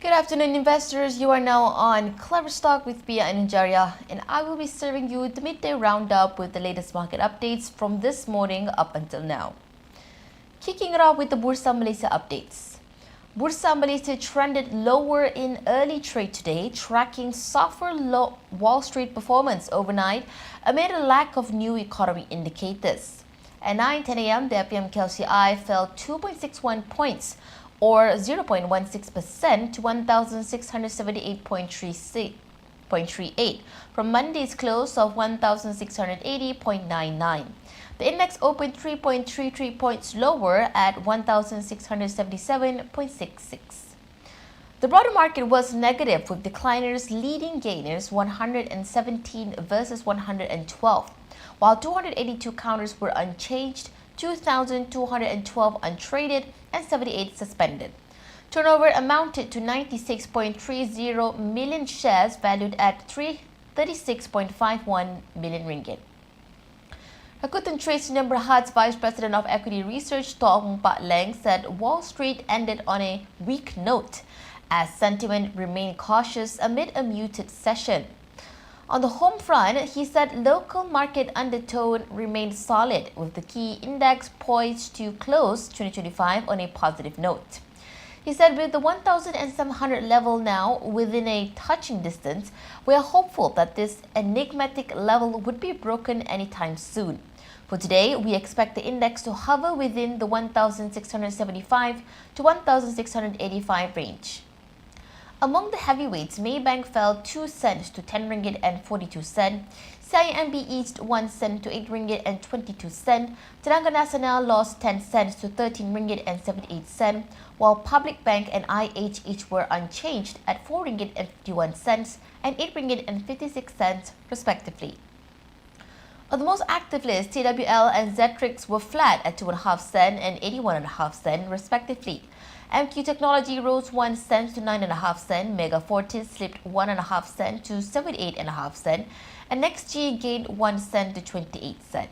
Good afternoon, investors. You are now on Kleverstock with Pia and Nigeria, and I will be serving you the midday roundup with the latest market updates from this morning up until now. Kicking it off with the Bursa Malaysia updates. Bursa Malaysia trended lower in early trade today, tracking softer Wall Street performance overnight amid a lack of new economy indicators. At 9:10 a.m., the FPM KLCI fell 2.61 points, or 0.16% to 1,678.38 from Monday's close of 1,680.99. The index opened 3.33 points lower at 1,677.66. The broader market was negative, with decliners leading gainers 117 versus 112, while 282 counters were unchanged, 2,212 untraded, and 78 suspended. Turnover amounted to 96.30 million shares valued at 36.51 million ringgit. Rakuten Trades Sdn Bhd Vice President of Equity Research Tong Pat Leng said Wall Street ended on a weak note as sentiment remained cautious amid a muted session. On the home front, he said local market undertone remained solid, with the key index poised to close 2025 on a positive note. He said with the 1,700 level now within a touching distance, we are hopeful that this enigmatic level would be broken anytime soon. For today, we expect the index to hover within the 1,675 to 1,685 range. Among the heavyweights, Maybank fell 2 cents to 10 ringgit and 42 cents. CIMB eased 1 cent to 8 ringgit and 22 cents. Tenaga Nasional lost 10 cents to 13 ringgit and 78 cents, while Public Bank and IH each were unchanged at 4 ringgit and 51 cents and 8 ringgit and 56 cents respectively. On the most active list, TWL and Zetrix were flat at 2.5 cents and 81.5 cents respectively. MQ Technology rose 1 cent to 9.5 cents, Mega Fortis slipped 1.5 cents to 78.5 cents, and NextG gained 1 cent to 28 cents.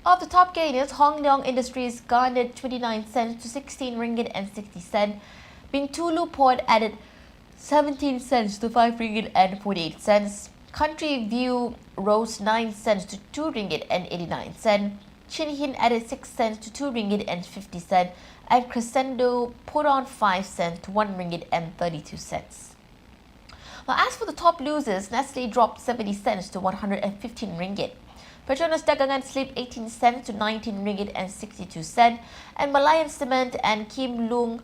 Of the top gainers, Hong Leong Industries garnered 29 cents to 16 ringgit and 60 cents. Bintulu Port added 17 cents to 5 ringgit and 48 cents. Country View rose 9 cents to 2 ringgit and 89 cents. Chin Hin added 6 cents to 2 ringgit and 50 cents, and Crescendo put on 5 cents to 1 ringgit and 32 cents. Now, as for the top losers, Nestle dropped 70 cents to 115 ringgit. Petronas Dagangan slipped 18 cents to 19 ringgit and 62 cents, and Malayan Cement and Kim Lung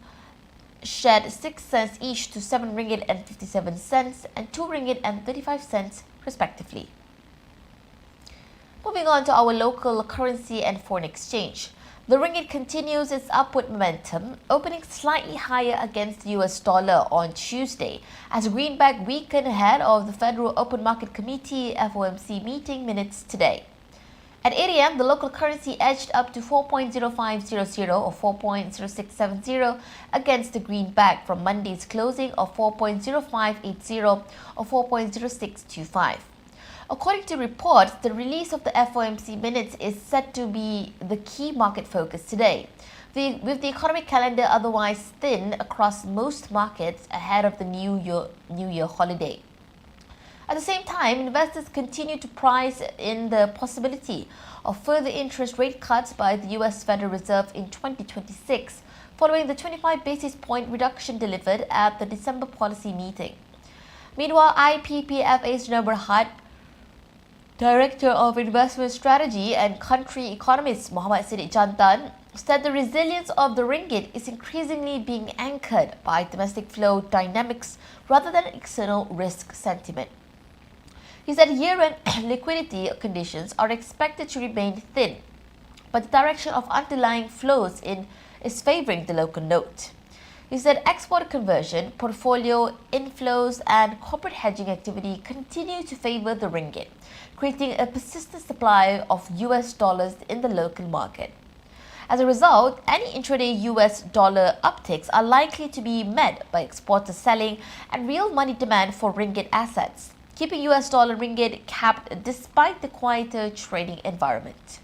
shed 6 cents each to 7 ringgit and 57 cents and 2 ringgit and 35 cents respectively. Moving on to our local currency and foreign exchange. The ringgit continues its upward momentum, opening slightly higher against the US dollar on Tuesday as greenback weakened ahead of the Federal Open Market Committee FOMC meeting minutes today. At 8 a.m., the local currency edged up to 4.0500 or 4.0670 against the greenback from Monday's closing of 4.0580 or 4.0625. According to reports, the release of the FOMC minutes is set to be the key market focus today, with the economic calendar otherwise thin across most markets ahead of the New Year holiday. At the same time, investors continue to price in the possibility of further interest rate cuts by the US Federal Reserve in 2026, following the 25 basis point reduction delivered at the December policy meeting. Meanwhile, IPPFA Sdn Bhd Director of Investment Strategy and Country Economist Muhammad Siddiq Jantan said the resilience of the ringgit is increasingly being anchored by domestic flow dynamics rather than external risk sentiment. He said year-end liquidity conditions are expected to remain thin, but the direction of underlying flows is favoring the local note. He said export conversion, portfolio inflows, and corporate hedging activity continue to favor the ringgit, creating a persistent supply of US dollars in the local market. As a result, any intraday US dollar upticks are likely to be met by exporters selling and real money demand for ringgit assets, keeping US dollar ringgit capped despite the quieter trading environment.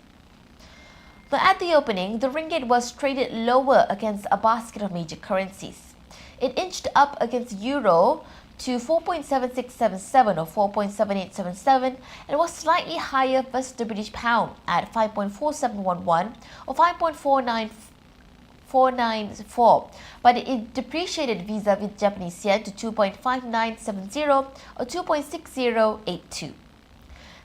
Now, at the opening, the ringgit was traded lower against a basket of major currencies. It inched up against euro to 4.7677 or 4.7877 and was slightly higher versus the British pound at 5.4711 or 5.494, but it depreciated vis-a-vis Japanese yen to 2.5970 or 2.6082.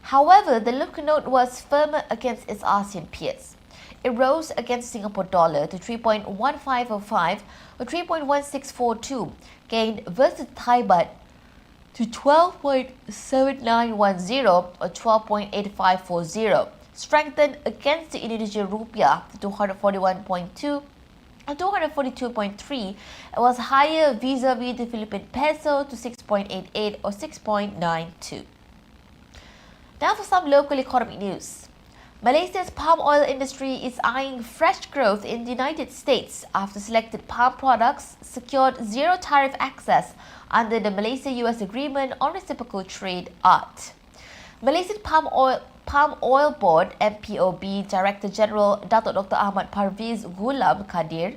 However, the local note was firmer against its ASEAN peers. It rose against Singapore dollar to 3.1505 or 3.1642, gained versus Thai baht to 12.7910 or 12.8540, strengthened against the Indonesian rupiah to 241.2 or 242.3, and was higher vis-a-vis the Philippine peso to 6.88 or 6.92. Now for some local economic news. Malaysia's palm oil industry is eyeing fresh growth in the United States after selected palm products secured zero tariff access under the Malaysia-US Agreement on Reciprocal Trade (ART). Malaysian Palm Oil Board (MPOB) Director General Datuk Dr. Ahmad Parvez Ghulam Kadir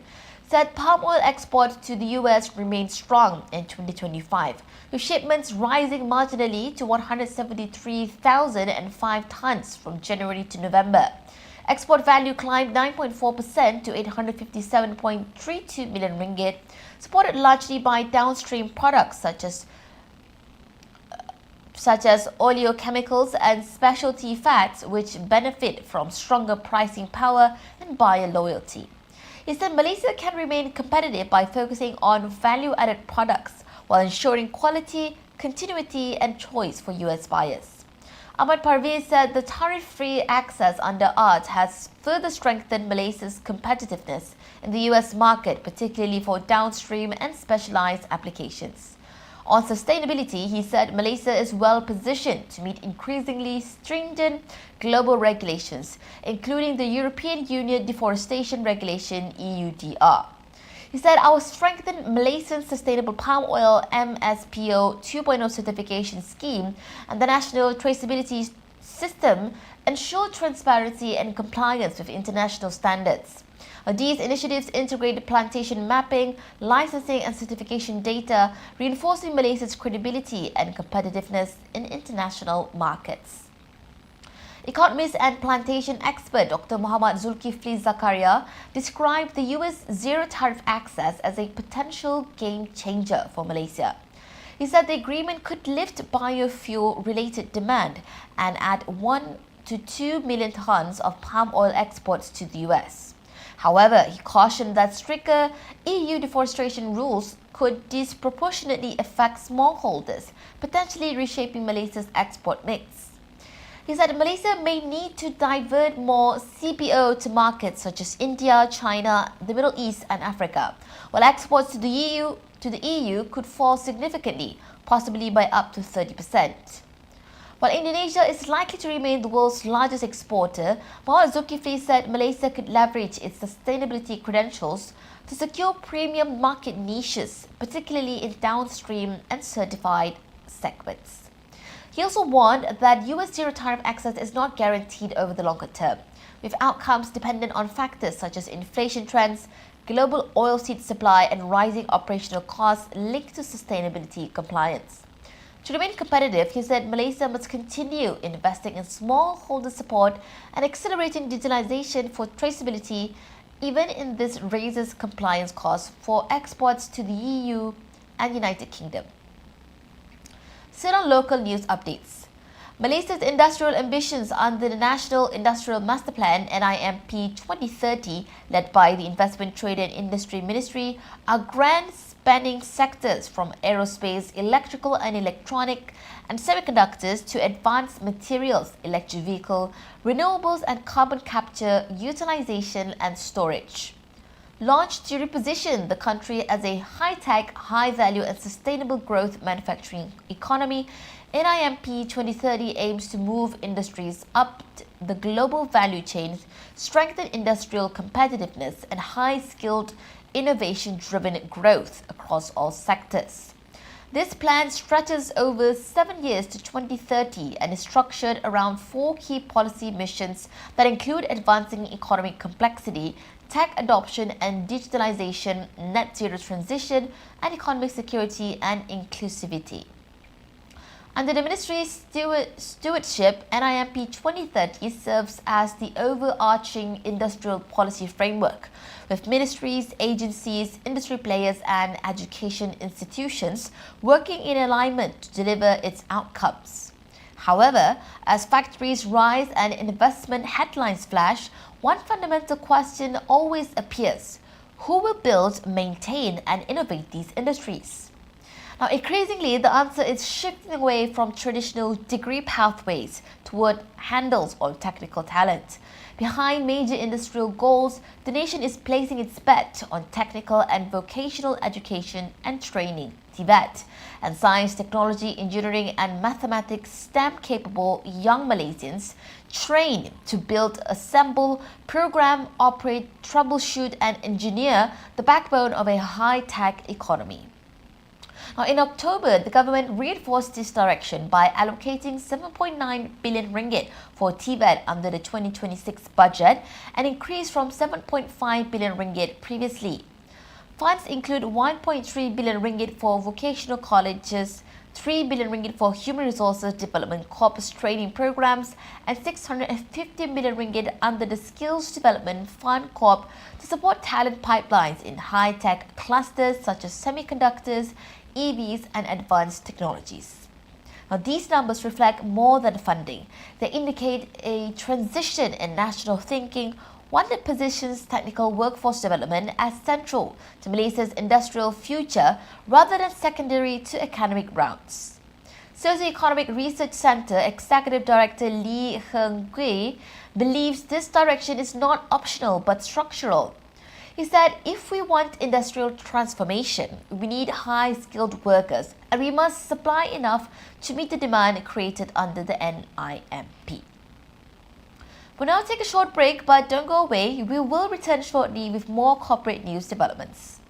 said palm oil exports to the US remain strong in 2025, with shipments rising marginally to 173,005 tons from January to November. Export value climbed 9.4% to 857.32 million ringgit, supported largely by downstream products such as oleochemicals and specialty fats, which benefit from stronger pricing power and buyer loyalty. He said Malaysia can remain competitive by focusing on value-added products while ensuring quality, continuity and choice for US buyers. Ahmad Parvez said the tariff-free access under ART has further strengthened Malaysia's competitiveness in the US market, particularly for downstream and specialized applications. On sustainability, he said Malaysia is well positioned to meet increasingly stringent global regulations, including the European Union Deforestation Regulation (EUDR). He said our strengthened Malaysian Sustainable Palm Oil MSPO 2.0 certification scheme and the National Traceability System ensure transparency and compliance with international standards. These initiatives integrate plantation mapping, licensing and certification data, reinforcing Malaysia's credibility and competitiveness in international markets. Economist and plantation expert Dr. Muhammad Zulkifli Zakaria described the US zero tariff access as a potential game changer for Malaysia. He said the agreement could lift biofuel-related demand and add 1 to 2 million tons of palm oil exports to the US. However, he cautioned that stricter EU deforestation rules could disproportionately affect smallholders, potentially reshaping Malaysia's export mix. He said Malaysia may need to divert more CPO to markets such as India, China, the Middle East and Africa, while exports to the EU could fall significantly, possibly by up to 30%. While Indonesia is likely to remain the world's largest exporter, Muhammad Zulkifli said Malaysia could leverage its sustainability credentials to secure premium market niches, particularly in downstream and certified segments. He also warned that US zero tariff access is not guaranteed over the longer term, with outcomes dependent on factors such as inflation trends, global oilseed supply and rising operational costs linked to sustainability compliance. To remain competitive, he said Malaysia must continue investing in smallholder support and accelerating digitalization for traceability, even in this raises compliance costs for exports to the EU and United Kingdom. Still on local news updates. Malaysia's industrial ambitions under the National Industrial Master Plan (NIMP 2030, led by the Investment, Trade and Industry Ministry, are grand spanning sectors from aerospace, electrical and electronic and semiconductors to advanced materials, electric vehicle, renewables and carbon capture, utilization and storage. Launched to reposition the country as a high-tech, high-value and sustainable growth manufacturing economy, NIMP 2030 aims to move industries up the global value chains, strengthen industrial competitiveness and high-skilled innovation-driven growth across all sectors. This plan stretches over 7 years to 2030 and is structured around 4 key policy missions that include advancing economic complexity, tech adoption and digitalization, net zero transition, and economic security and inclusivity. Under the Ministry's stewardship, NIMP 2030 serves as the overarching industrial policy framework, with ministries, agencies, industry players and education institutions working in alignment to deliver its outcomes. However, as factories rise and investment headlines flash, one fundamental question always appears: who will build, maintain and innovate these industries? Now, increasingly, the answer is shifting away from traditional degree pathways toward handles on technical talent. Behind major industrial goals, the nation is placing its bet on technical and vocational education and training, TVET, and science, technology, engineering, and mathematics STEM-capable young Malaysians trained to build, assemble, program, operate, troubleshoot, and engineer the backbone of a high-tech economy. Now, in October, the government reinforced this direction by allocating 7.9 billion ringgit for TVET under the 2026 budget, an increase from 7.5 billion ringgit previously. Funds include 1.3 billion ringgit for vocational colleges, 3 billion ringgit for human resources development corpus training programs, and 650 million ringgit under the Skills Development Fund Corp to support talent pipelines in high-tech clusters such as semiconductors, EVs and advanced technologies. Now, these numbers reflect more than funding. They indicate a transition in national thinking, one that positions technical workforce development as central to Malaysia's industrial future rather than secondary to academic routes. Socio-Economic Research Centre Executive Director Lee Heng Gui believes this direction is not optional but structural. He said, if we want industrial transformation, we need high-skilled workers and we must supply enough to meet the demand created under the NIMP. We'll now take a short break, but don't go away. We will return shortly with more corporate news developments.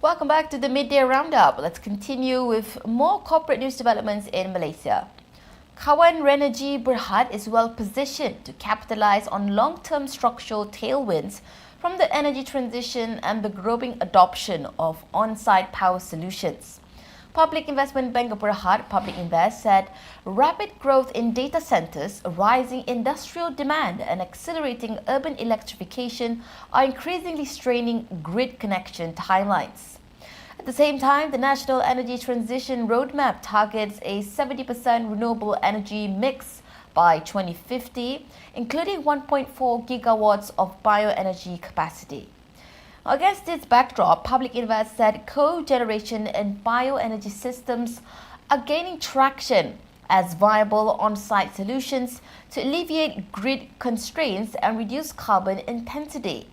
Welcome back to the Midday Roundup. Let's continue with more corporate news developments in Malaysia. Kawan Renergy Berhad is well positioned to capitalize on long-term structural tailwinds from the energy transition and the growing adoption of on-site power solutions. Public Investment Bank of Berhad, Public Invest, said rapid growth in data centers, rising industrial demand and accelerating urban electrification are increasingly straining grid connection timelines. At the same time, the National Energy Transition Roadmap targets a 70% renewable energy mix by 2050, including 1.4 gigawatts of bioenergy capacity. Against this backdrop, Public Invest said cogeneration and bioenergy systems are gaining traction as viable on-site solutions to alleviate grid constraints and reduce carbon intensity.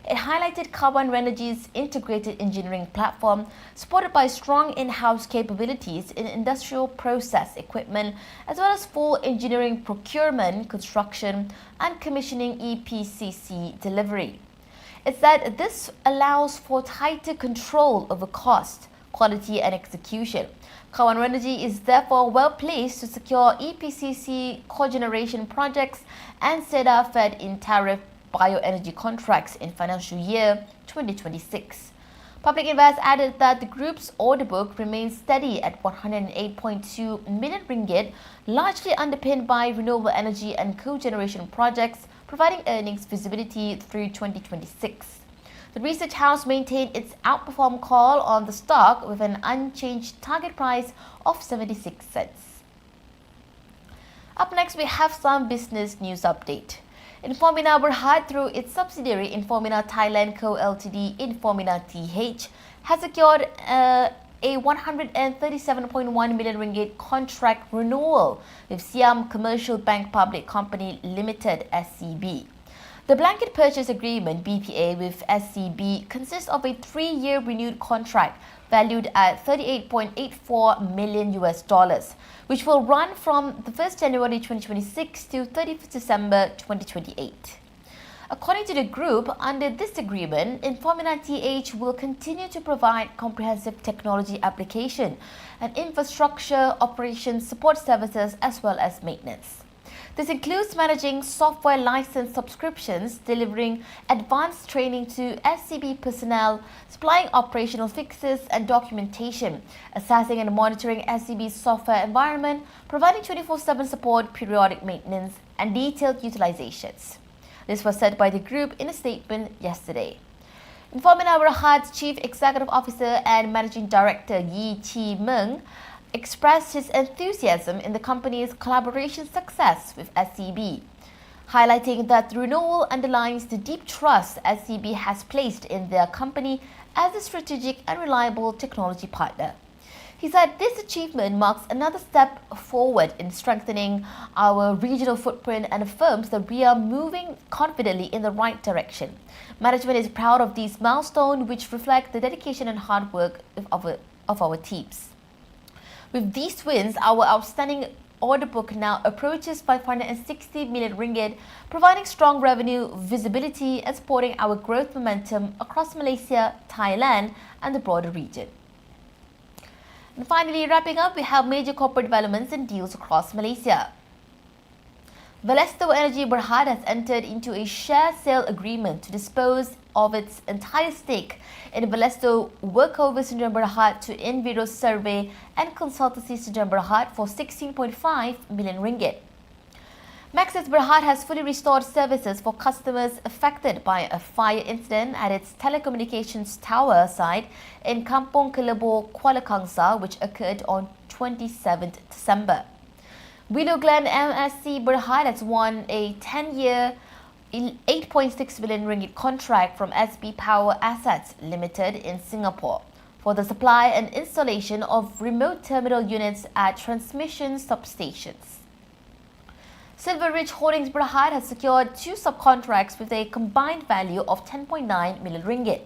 It highlighted Kawan Renergy's integrated engineering platform, supported by strong in-house capabilities in industrial process equipment, as well as full engineering procurement, construction, and commissioning EPCC delivery. It said this allows for tighter control over cost, quality and execution. Kawan Renergy is therefore well placed to secure EPCC cogeneration projects and SEDA-fed in-tariff bioenergy contracts in financial year 2026. Public Invest added that the group's order book remains steady at 108.2 million ringgit, largely underpinned by renewable energy and cogeneration projects, providing earnings visibility through 2026. The research house maintained its outperform call on the stock with an unchanged target price of 76 cents. Up next, we have some business news update. Infomina Berhad, through its subsidiary Infomina Thailand Co Ltd, Infomina TH, has secured a 137.1 million ringgit contract renewal with Siam Commercial Bank Public Company Limited (SCB). The blanket purchase agreement (BPA) with SCB consists of a 3-year renewed contract valued at $38.84 million, which will run from the 1st January 2026 to 31st December 2028. According to the group, under this agreement, Infomina TH will continue to provide comprehensive technology application and infrastructure operations support services as well as maintenance. This includes managing software license subscriptions, delivering advanced training to SCB personnel, supplying operational fixes and documentation, assessing and monitoring SCB's software environment, providing 24/7 support, periodic maintenance, and detailed utilizations. This was said by the group in a statement yesterday. Infomina Berhad's Chief Executive Officer and Managing Director Yi Chi Meng expressed his enthusiasm in the company's collaboration success with SCB, highlighting that the renewal underlines the deep trust SCB has placed in their company as a strategic and reliable technology partner. He said this achievement marks another step forward in strengthening our regional footprint and affirms that we are moving confidently in the right direction. Management is proud of these milestones, which reflect the dedication and hard work of our teams. With these wins, our outstanding order book now approaches 560 million ringgit, providing strong revenue visibility and supporting our growth momentum across Malaysia, Thailand, and the broader region. And finally, wrapping up, we have major corporate developments and deals across Malaysia. Valesto Energy Berhad has entered into a share sale agreement to dispose of its entire stake in Valesto Workover Syndrome Berhad to Enviro Survey and Consultancy Syndrome Berhad for 16.5 million ringgit. Maxis Berhad has fully restored services for customers affected by a fire incident at its telecommunications tower site in Kampong Kelebo, Kuala Kangsar, which occurred on 27th December. Willow Glen MSC Berhad has won a 10-year 8.6 billion ringgit contract from SB Power Assets Limited in Singapore for the supply and installation of remote terminal units at transmission substations. Silver Ridge Holdings Berhad has secured 2 subcontracts with a combined value of 10.9 million ringgit.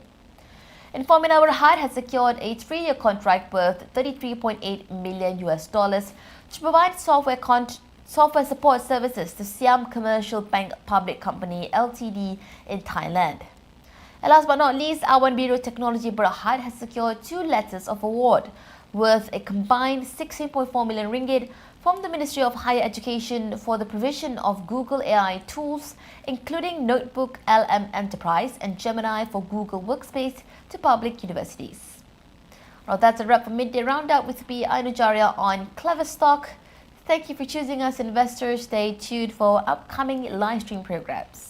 Infomina Berhad has secured a 3-year contract worth $33.8 million to provide software support services to Siam Commercial Bank Public Company Ltd in Thailand. And last but not least, Awan Biro Technology Berhad has secured 2 letters of award worth a combined 16.4 million ringgit from the Ministry of Higher Education for the provision of Google AI tools, including Notebook LM Enterprise and Gemini for Google Workspace, to public universities. Well, that's a wrap for Midday Roundup with me, Ainujaria, on Kleverstock. Thank you for choosing us, investors. Stay tuned for upcoming live stream programs.